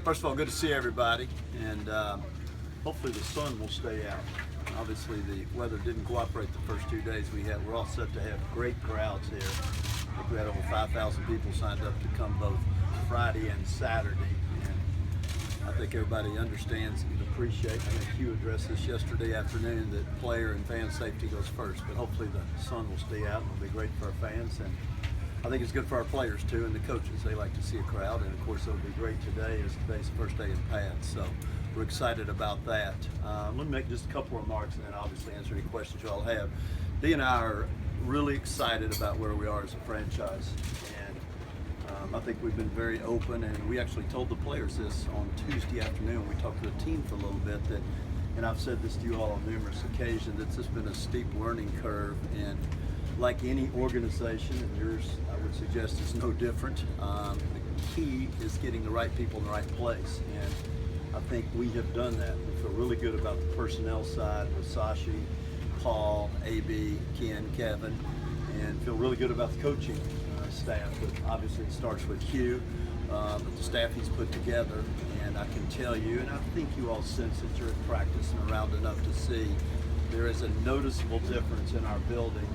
First of all, good to see everybody, and hopefully the sun will stay out. Obviously, the weather didn't cooperate the first 2 days we had. We're all set to have great crowds here. I think we had over 5,000 people signed up to come both Friday and Saturday, and I think everybody understands and appreciates. I think Hugh addressed this yesterday afternoon that player and fan safety goes first, but hopefully the sun will stay out and it'll be great for our fans. And I think it's good for our players too, and the coaches. They like to see a crowd, and of course it'll be great today as today's the first day in pads. So we're excited about that. Let me make just a couple remarks and then obviously answer any questions you all have. Dee and I are really excited about where we are as a franchise, and I think we've been very open, and we actually told the players this on Tuesday afternoon. We talked to the team for a little bit that, and I've said this to you all on numerous occasions, it's just been a steep learning curve, and like any organization, and yours I would suggest is no different, the key is getting the right people in the right place, and I think we have done that. We feel really good about the personnel side with Sashi, Paul, AB, Ken, Kevin, and feel really good about the coaching staff. But obviously it starts with Hugh, but the staff he's put together, and I can tell you, and I think you all sense that you're at practice and around enough to see, there is a noticeable difference in our building,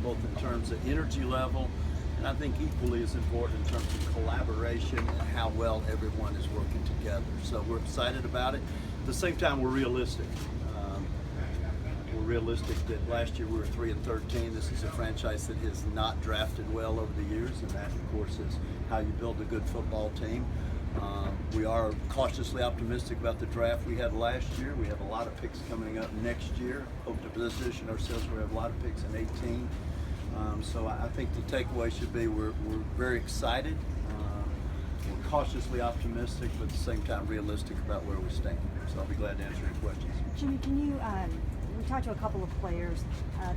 both in terms of energy level, and I think equally as important in terms of collaboration and how well everyone is working together. So we're excited about it. At the same time, we're realistic. We're realistic that last year we were 3-13. This is a franchise that has not drafted well over the years, and that, of course, is how you build a good football team. We are cautiously optimistic about the draft we had last year. We have a lot of picks coming up next year. Hope to position ourselves where we have a lot of picks in 18. So I think the takeaway should be we're very excited. We're cautiously optimistic, but at the same time realistic about where we stand. So I'll be glad to answer any questions. Jimmy, can you, we talked to a couple of players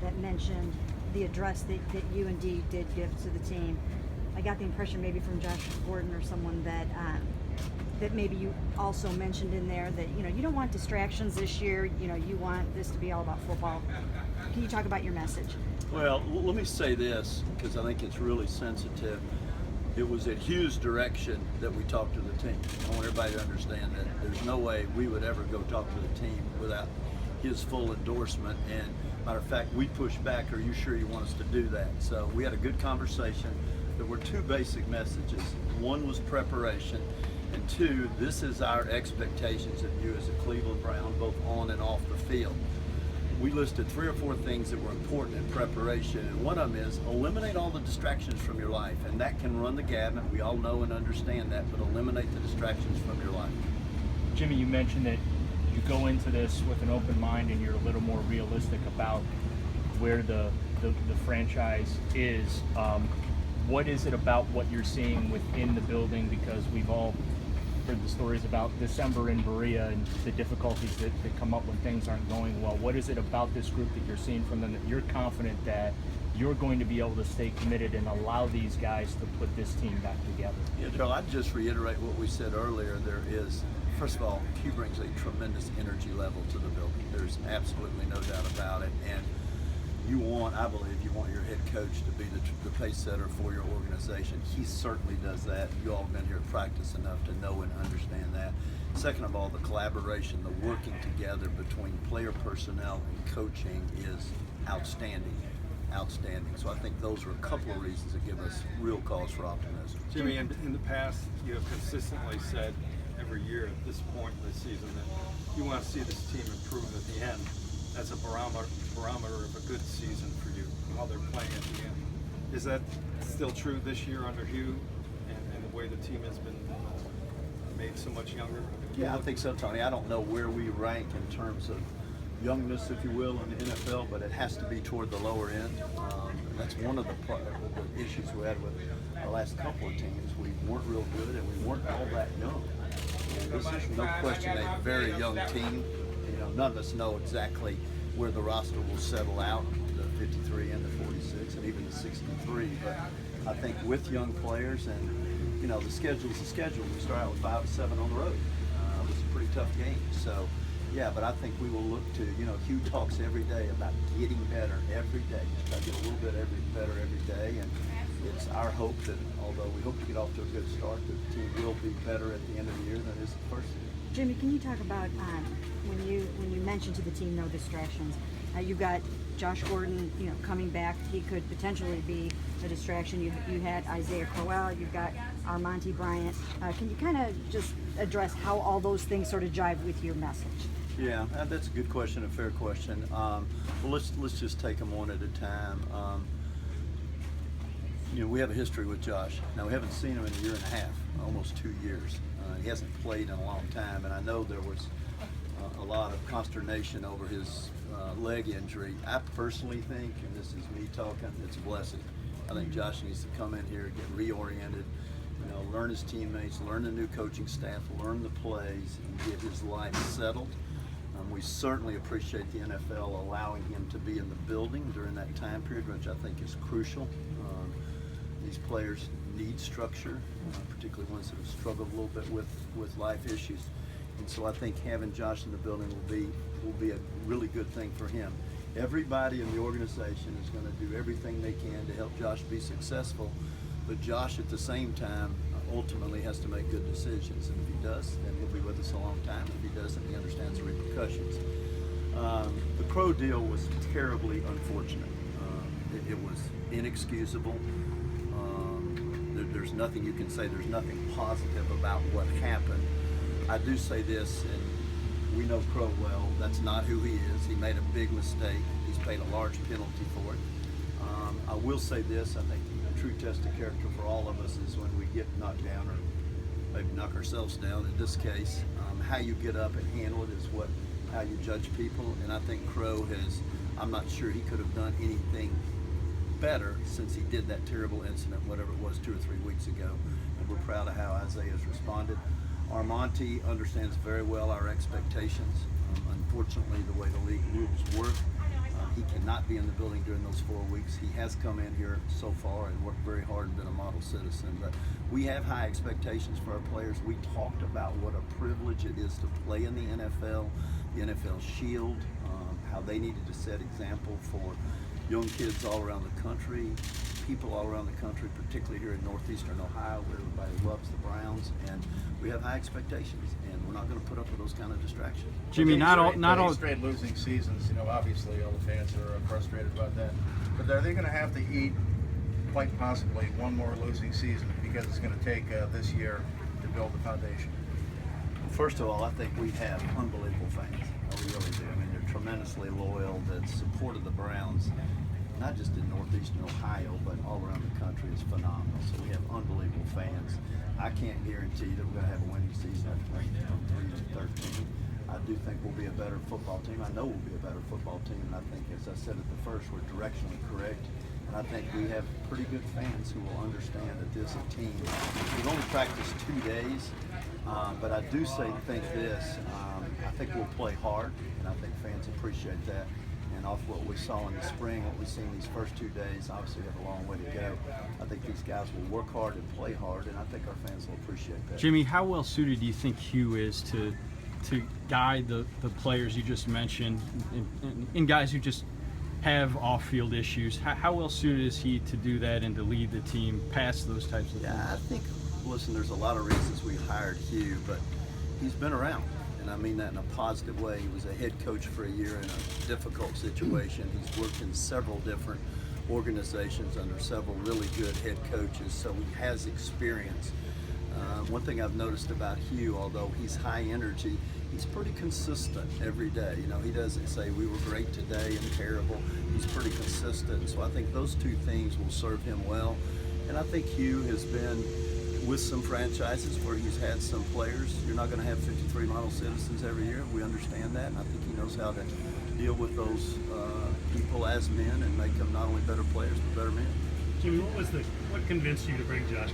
that mentioned the address that you and Dee did give to the team. I got the impression maybe from Josh Gordon or someone that that maybe you also mentioned in there that, you don't want distractions this year, you want this to be all about football. Can you talk about your message? Well, let me say this, because I think it's really sensitive. It was at Hugh's direction that we talked to the team. I want everybody to understand that there's no way we would ever go talk to the team without his full endorsement. And matter of fact, we pushed back, are you sure you want us to do that? So we had a good conversation. There were two basic messages. One was preparation, and two, this is our expectations of you as a Cleveland Brown, both on and off the field. We listed 3 or 4 things that were important in preparation, and one of them is eliminate all the distractions from your life, and that can run the gamut. We all know and understand that, but eliminate the distractions from your life. Jimmy, you mentioned that you go into this with an open mind and you're a little more realistic about where the franchise is. What is it about what you're seeing within the building? Because we've all heard the stories about December in Berea and the difficulties that come up when things aren't going well. What is it about this group that you're seeing from them that you're confident that you're going to be able to stay committed and allow these guys to put this team back together? Yeah, Joe, I'd just reiterate what we said earlier. There is, first of all, Hugh brings a tremendous energy level to the building. There's absolutely no doubt about it. And you want, I believe, you want your head coach to be the pace setter for your organization. He certainly does that. You all have been here at practice enough to know and understand that. Second of all, the collaboration, the working together between player personnel and coaching is outstanding. Outstanding. So I think those are a couple of reasons that give us real cause for optimism. Jimmy, in the past, you have consistently said every year at this point in the season that you want to see this team improve at the end. That's a barometer of a good season for you, how they're playing at the end. Is that still true this year under Hugh and the way the team has been made so much younger? Yeah, I think so, Tony. I don't know where we rank in terms of youngness, if you will, in the NFL, but it has to be toward the lower end. That's one of the issues we had with our last couple of teams. We weren't real good, and we weren't all that young. And this is no question a very young team. None of us know exactly where the roster will settle out, the 53 and the 46 and even the 63, but I think with young players and, the schedule is the schedule. We start out with 5 or 7 on the road. It was a pretty tough game. So, yeah, but I think we will look to, Hugh talks every day about getting better every day. Just try to get a little bit better every day, and it's our hope that, although we hope to get off to a good start, that the team will be better at the end of the year than it is Jimmy, can you talk about when you mentioned to the team no distractions? You've got Josh Gordon, coming back. He could potentially be a distraction. You had Isaiah Crowell. You've got Armonte Bryant. Can you kind of just address how all those things sort of jive with your message? Yeah, that's a good question, a fair question. Well, let's just take them one at a time. We have a history with Josh. Now, we haven't seen him in a year and a half, almost 2 years. He hasn't played in a long time, and I know there was a lot of consternation over his leg injury. I personally think, and this is me talking, it's a blessing. I think Josh needs to come in here, get reoriented, learn his teammates, learn the new coaching staff, learn the plays, and get his life settled. We certainly appreciate the NFL allowing him to be in the building during that time period, which I think is crucial. These players need structure, particularly ones that have struggled a little bit with life issues. And so I think having Josh in the building will be a really good thing for him. Everybody in the organization is going to do everything they can to help Josh be successful, but Josh at the same time ultimately has to make good decisions. And if he does, then he'll be with us a long time. If he doesn't, he understands the repercussions. The Crow deal was terribly unfortunate. It was inexcusable. There's nothing you can say. There's nothing positive about what happened. I do say this, and we know Crow well. That's not who he is. He made a big mistake. He's paid a large penalty for it. I will say this. I think the true test of character for all of us is when we get knocked down, or maybe knock ourselves down in this case. How you get up and handle it is how you judge people. And I think Crow I'm not sure he could have done anything better since he did that terrible incident, whatever it was, 2 or 3 weeks ago. And we're proud of how Isaiah's responded. Armonte understands very well our expectations. Unfortunately, the way the league rules work, he cannot be in the building during those 4 weeks. He has come in here so far and worked very hard and been a model citizen. But we have high expectations for our players. We talked about what a privilege it is to play in the NFL Shield, how they needed to set example for young kids all around the country, people all around the country, particularly here in northeastern Ohio, where everybody loves the Browns, and we have high expectations, and we're not going to put up with those kind of distractions. Jimmy, not all straight losing seasons. Obviously all the fans are frustrated about that. But are they going to have to eat, quite possibly, one more losing season because it's going to take this year to build the foundation? First of all, I think we have unbelievable fans. We really do. I mean, they're tremendously loyal. That support of the Browns, not just in northeastern Ohio, but all around the country, is phenomenal. So we have unbelievable fans. I can't guarantee that we're going to have a winning season after playing from 3 to 13. I do think we'll be a better football team. I know we'll be a better football team, and I think, as I said at the first, we're directionally correct. And I think we have pretty good fans who will understand that this is a team. We've only practiced 2 days, but I do think this. I think we'll play hard, and I think fans appreciate that. And off what we saw in the spring, what we've seen these first 2 days, obviously we have a long way to go. I think these guys will work hard and play hard, and I think our fans will appreciate that. Jimmy, how well suited do you think Hugh is to guide the players you just mentioned, and guys who just have off-field issues? How well suited is he to do that and to lead the team past those types of things? Yeah, I think, listen, there's a lot of reasons we hired Hugh, but he's been around. And I mean that in a positive way. He was a head coach for a year in a difficult situation. He's worked in several different organizations under several really good head coaches, so he has experience. One thing I've noticed about Hugh, although he's high energy, he's pretty consistent every day. He doesn't say we were great today and terrible. He's pretty consistent, so I think those 2 things will serve him well. And I think Hugh has been with some franchises where he's had some players. You're not going to have 53 model citizens every year. We understand that, and I think he knows how to deal with those people as men and make them not only better players but better men. Jimmy, what convinced you to bring Josh